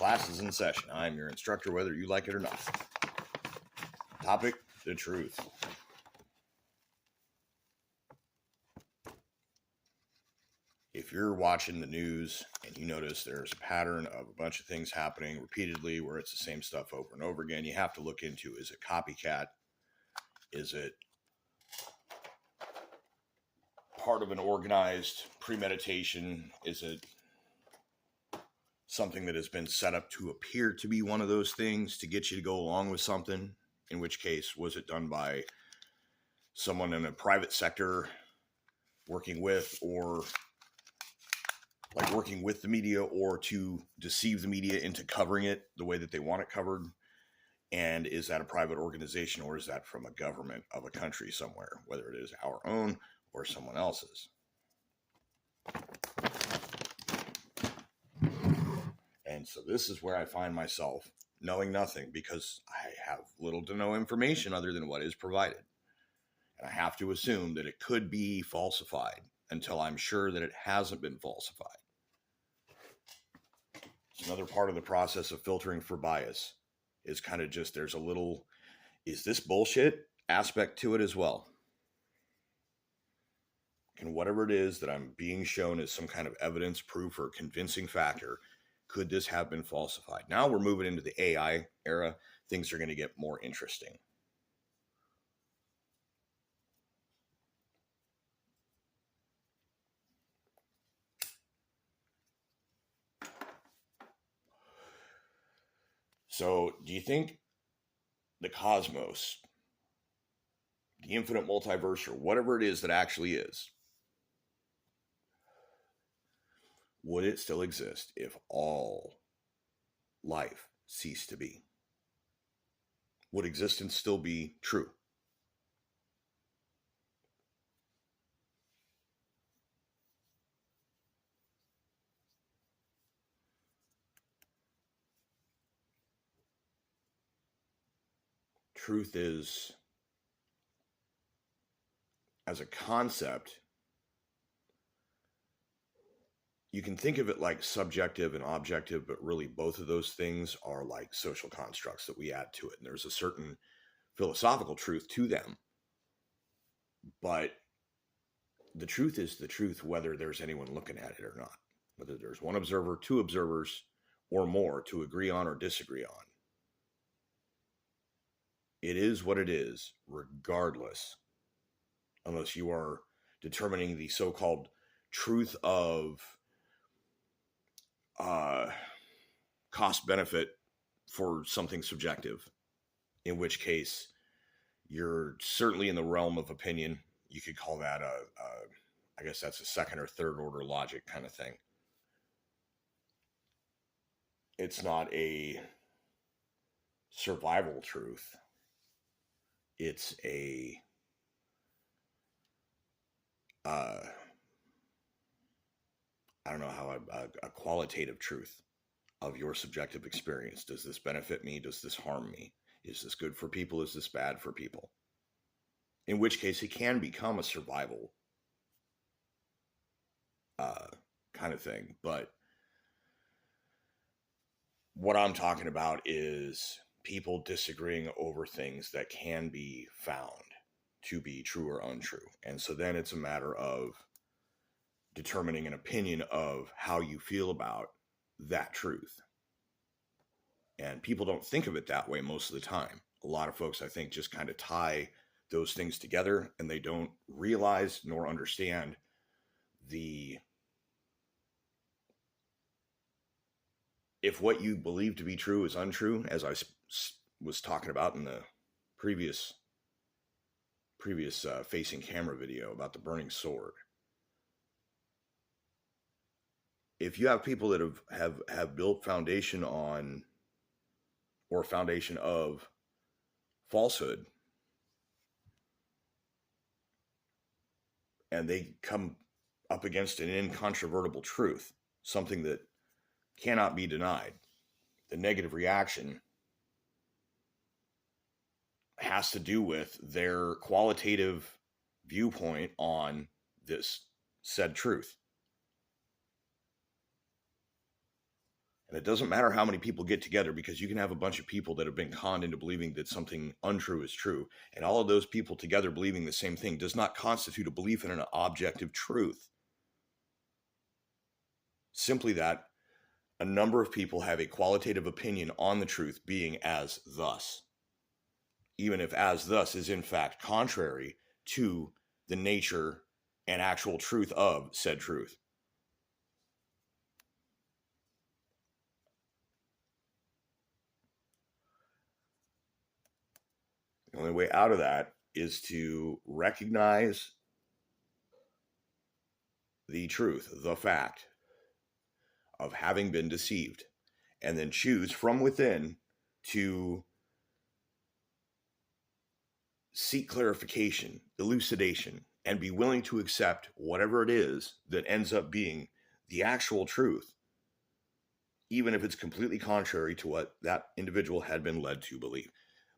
Class is in session. I'm your instructor, whether you like it or not. Topic, the truth. If you're watching the news and you notice there's a pattern of a bunch of things happening repeatedly where it's the same stuff over and over again, you have to look into, is it copycat? Is it part of an organized premeditation? Is it something that has been set up to appear to be one of those things to get you to go along with something? In which case, was it done by someone in a private sector working with the media, or to deceive the media into covering it the way that they want it covered? And is that a private organization, or is that from a government of a country somewhere, whether it is our own or someone else's? And so this is where I find myself knowing nothing, because I have little to no information other than what is provided. And I have to assume that it could be falsified until I'm sure that it hasn't been falsified. It's another part of the process of filtering for bias. Is kind of just, there's a little, is this bullshit aspect to it as well. And whatever it is that I'm being shown as some kind of evidence, proof, or convincing factor, could this have been falsified? Now we're moving into the AI era. Things are going to get more interesting. So, do you think the cosmos, the infinite multiverse, or whatever it is that actually is, would it still exist if all life ceased to be? Would existence still be true? Truth is, as a concept, you can think of it like subjective and objective, but really both of those things are like social constructs that we add to it. And there's a certain philosophical truth to them. But the truth is the truth, whether there's anyone looking at it or not. Whether there's one observer, two observers, or more to agree on or disagree on. It is what it is, regardless. Unless you are determining the so-called truth of cost benefit for something subjective, in which case you're certainly in the realm of opinion. You could call that I guess that's a second or third order logic kind of thing. It's not a survival truth. It's a I don't know how a qualitative truth of your subjective experience. Does this benefit me? Does this harm me? Is this good for people? Is this bad for people? In which case it can become a survival kind of thing. But what I'm talking about is people disagreeing over things that can be found to be true or untrue. And so then it's a matter of determining an opinion of how you feel about that truth. And people don't think of it that way most of the time. A lot of folks, I think, just kind of tie those things together, and they don't realize nor understand if what you believe to be true is untrue, as I was talking about in the previous facing camera video about the burning sword. If you have people that have built foundation on, or foundation of, falsehood, and they come up against an incontrovertible truth, something that cannot be denied, the negative reaction has to do with their qualitative viewpoint on this said truth. And it doesn't matter how many people get together, because you can have a bunch of people that have been conned into believing that something untrue is true. And all of those people together believing the same thing does not constitute a belief in an objective truth. Simply that a number of people have a qualitative opinion on the truth being as thus, even if as thus is in fact contrary to the nature and actual truth of said truth. The only way out of that is to recognize the truth, the fact of having been deceived, and then choose from within to seek clarification, elucidation, and be willing to accept whatever it is that ends up being the actual truth, even if it's completely contrary to what that individual had been led to believe.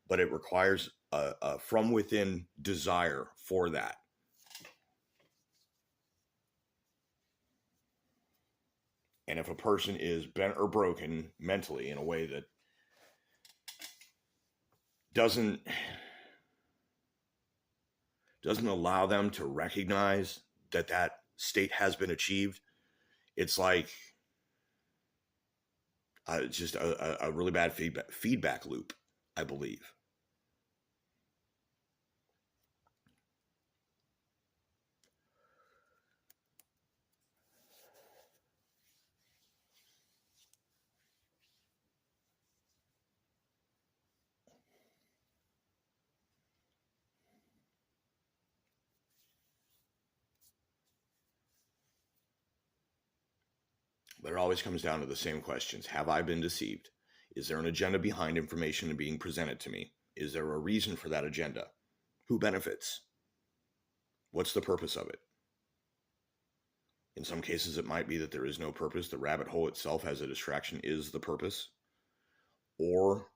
But it requires a from within desire for that. And if a person is bent or broken mentally in a way that doesn't allow them to recognize that that state has been achieved, it's like just a really bad feedback loop, I believe. But it always comes down to the same questions. Have I been deceived? Is there an agenda behind information being presented to me? Is there a reason for that agenda? Who benefits? What's the purpose of it? In some cases, it might be that there is no purpose. The rabbit hole itself as a distraction is the purpose. Or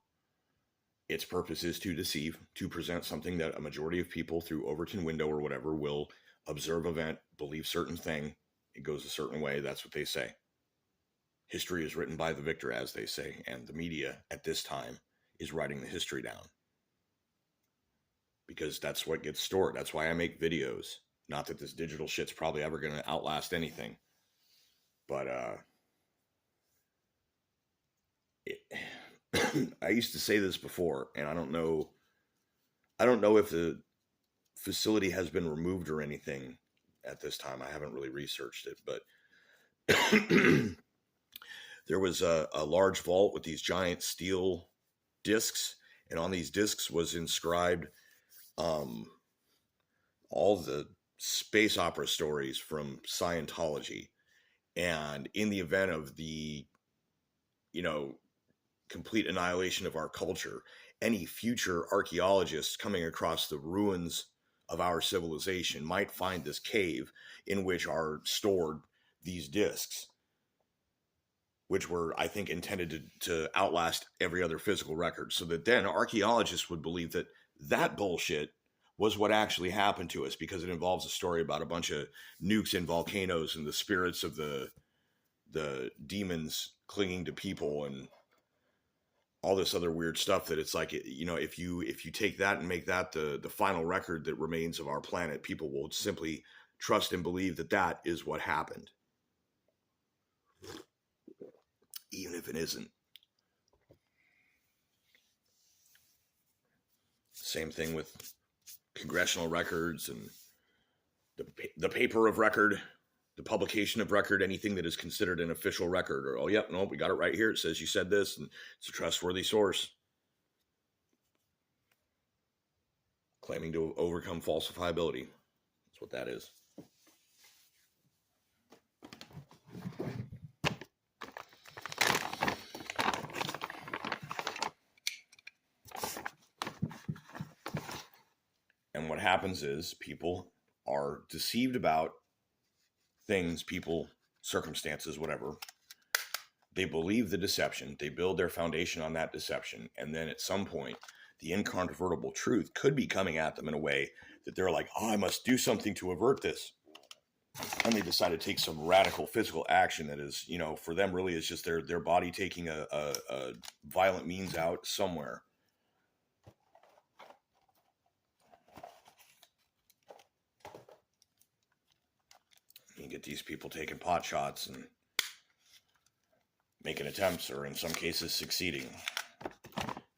its purpose is to deceive, to present something that a majority of people through Overton window or whatever will observe event, believe certain thing. It goes a certain way. That's what they say. History is written by the victor, as they say, and the media at this time is writing the history down. Because that's what gets stored. That's why I make videos. Not that this digital shit's probably ever going to outlast anything. But I used to say this before, and I don't know if the facility has been removed or anything at this time. I haven't really researched it, but there was a large vault with these giant steel discs, and on these discs was inscribed all the space opera stories from Scientology. And in the event of the, complete annihilation of our culture, any future archaeologists coming across the ruins of our civilization might find this cave in which are stored these discs, which were, I think, intended to outlast every other physical record. So that then archaeologists would believe that that bullshit was what actually happened to us, because it involves a story about a bunch of nukes and volcanoes and the spirits of the demons clinging to people and all this other weird stuff, that it's like, if you take that and make that the final record that remains of our planet, people will simply trust and believe that that is what happened, even if it isn't. Same thing with congressional records and the paper of record, the publication of record, anything that is considered an official record. Or, oh, yep, no, we got it right here. It says you said this, and it's a trustworthy source. Claiming to overcome falsifiability. That's what that is. And what happens is people are deceived about things, people, circumstances, whatever. They believe the deception. They build their foundation on that deception. And then at some point, the incontrovertible truth could be coming at them in a way that they're like, oh, I must do something to avert this. and they decide to take some radical physical action that is, for them really is just their body taking a violent means out somewhere. You get these people taking pot shots and making attempts, or in some cases succeeding.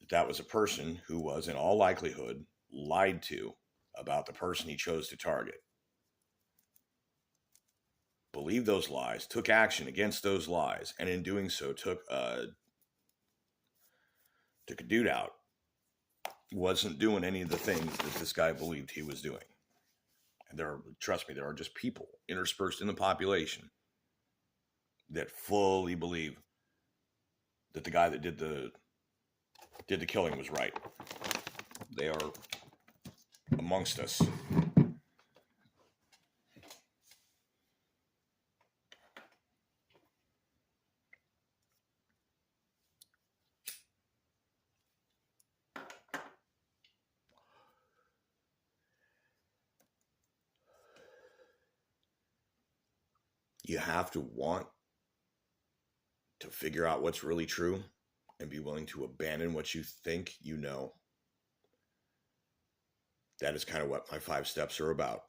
That was a person who was, in all likelihood, lied to about the person he chose to target. Believed those lies, took action against those lies, and in doing so took a dude out. Wasn't doing any of the things that this guy believed he was doing. And trust me, there are just people interspersed in the population that fully believe that the guy that did the killing was right. They are amongst us. You have to want to figure out what's really true and be willing to abandon what you think you know. That is kind of what my 5 steps are about.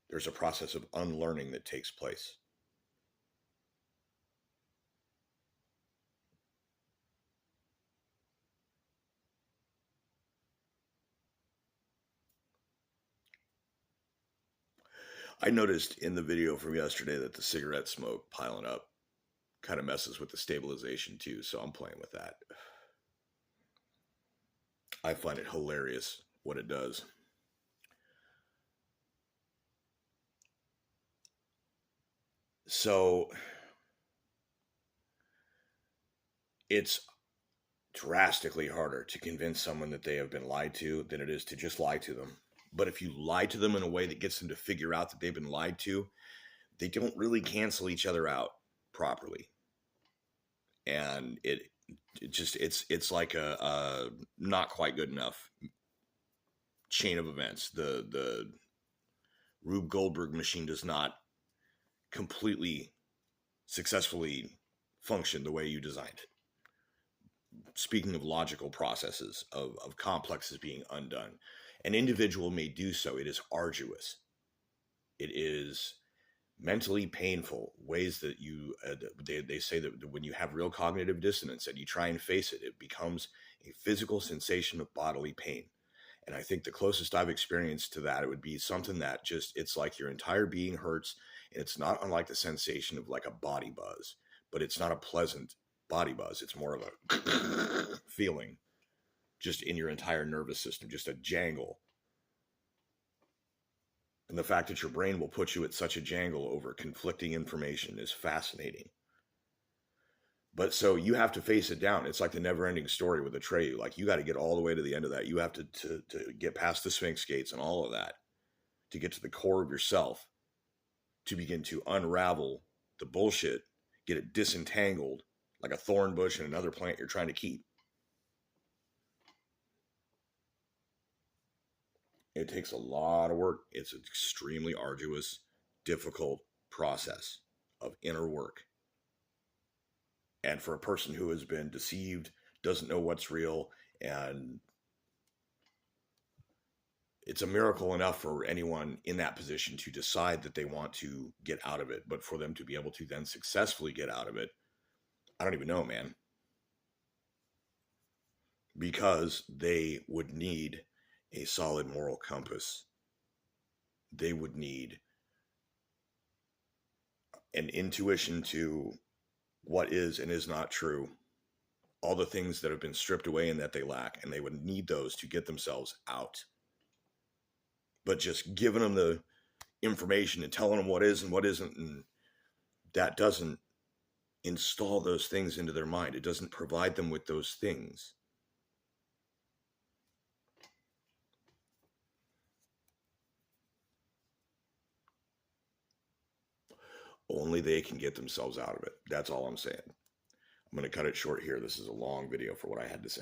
There's a process of unlearning that takes place. I noticed in the video from yesterday that the cigarette smoke piling up kind of messes with the stabilization too, so I'm playing with that. I find it hilarious what it does. So it's drastically harder to convince someone that they have been lied to than it is to just lie to them. But if you lie to them in a way that gets them to figure out that they've been lied to, they don't really cancel each other out properly. And it's like a not quite good enough chain of events. The Rube Goldberg machine does not completely successfully function the way you designed it. Speaking of logical processes, of complexes being undone, an individual may do so. It is arduous. It is mentally painful ways that they say that when you have real cognitive dissonance and you try and face it, it becomes a physical sensation of bodily pain. And I think the closest I've experienced to that, it would be something that just, it's like your entire being hurts. And it's not unlike the sensation of like a body buzz, but it's not a pleasant body buzz. It's more of a feeling just in your entire nervous system, just a jangle. And the fact that your brain will put you at such a jangle over conflicting information is fascinating. But so you have to face it down. It's like the never-ending story with Atreyu. Like, you got to get all the way to the end of that. You have to get past the Sphinx gates and all of that to get to the core of yourself, to begin to unravel the bullshit, get it disentangled like a thorn bush in another plant you're trying to keep. It takes a lot of work. It's an extremely arduous, difficult process of inner work. And for a person who has been deceived, doesn't know what's real, and it's a miracle enough for anyone in that position to decide that they want to get out of it. But for them to be able to then successfully get out of it, I don't even know, man. Because they would need a solid moral compass. They would need an intuition to what is and is not true, all the things that have been stripped away and that they lack, and they would need those to get themselves out. But just giving them the information and telling them what is and what isn't, and that doesn't install those things into their mind. It doesn't provide them with those things. Only they can get themselves out of it. That's all I'm saying. I'm going to cut it short here. This is a long video for what I had to say.